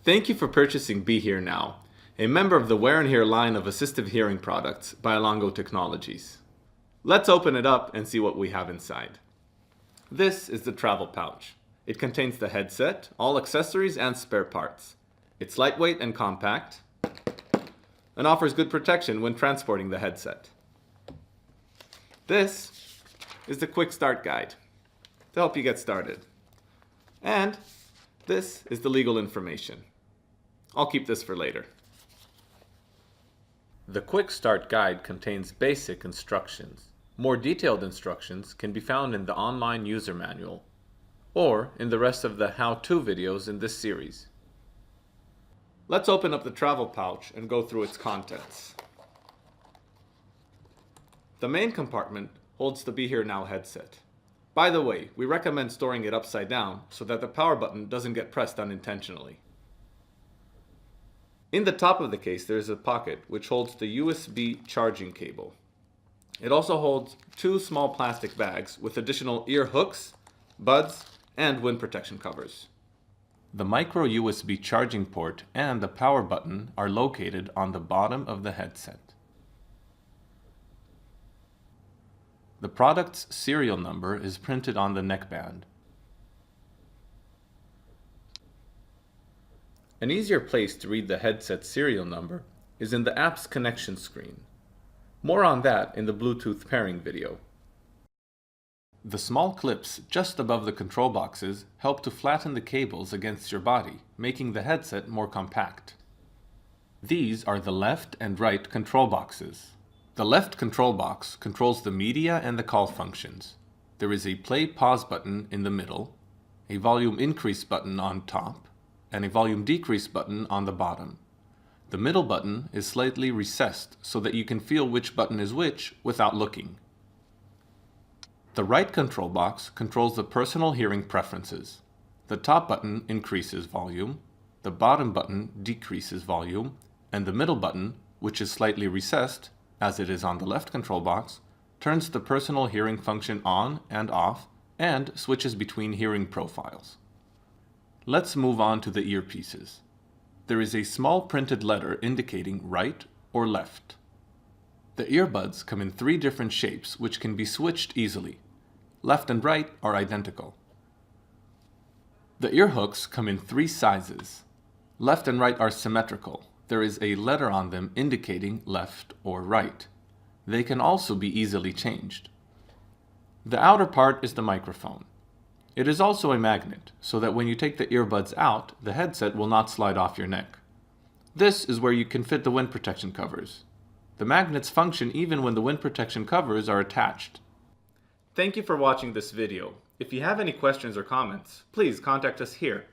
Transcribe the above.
Thank you for purchasing BeHear now, a member of the Wear and Hear line of assistive hearing products by Alongo Technologies. Let's open it up and see what we have inside. This is the travel pouch. It contains the headset, all accessories, and spare parts. It's lightweight and compact, and offers good protection when transporting the headset. This is the quick start guide to help you get started. And this is the legal information. I'll keep this for later. The quick start guide contains basic instructions. More detailed instructions can be found in the online user manual or in the rest of the how-to videos in this series. Let's open up the travel pouch and go through its contents. The main compartment holds the BeHear Now headset. By the way, we recommend storing it upside down so that the power button doesn't get pressed unintentionally. In the top of the case there is a pocket which holds the USB charging cable. It also holds two small plastic bags with additional ear hooks, buds, and wind protection covers. The micro USB charging port and the power button are located on the bottom of the headset. The product's serial number is printed on the neckband. An easier place to read the headset serial number is in the app's connection screen. More on that in the Bluetooth pairing video. The small clips just above the control boxes help to flatten the cables against your body, making the headset more compact. These are the left and right control boxes. The left control box controls the media and the call functions. There is a play-pause button in the middle, a volume increase button on top, and a volume decrease button on the bottom. The middle button is slightly recessed so that you can feel which button is which without looking. The right control box controls the personal hearing preferences. The top button increases volume, the bottom button decreases volume, and the middle button, which is slightly recessed, as it is on the left control box, turns the personal hearing function on and off and switches between hearing profiles. Let's move on to the earpieces. There is a small printed letter indicating right or left. The earbuds come in 3 different shapes which can be switched easily. Left and right are identical. The ear hooks come in 3 sizes. Left and right are symmetrical. There is a letter on them indicating left or right. They can also be easily changed. The outer part is the microphone. It is also a magnet, so that when you take the earbuds out, the headset will not slide off your neck. This is where you can fit the wind protection covers. The magnets function even when the wind protection covers are attached. Thank you for watching this video. If you have any questions or comments, please contact us here.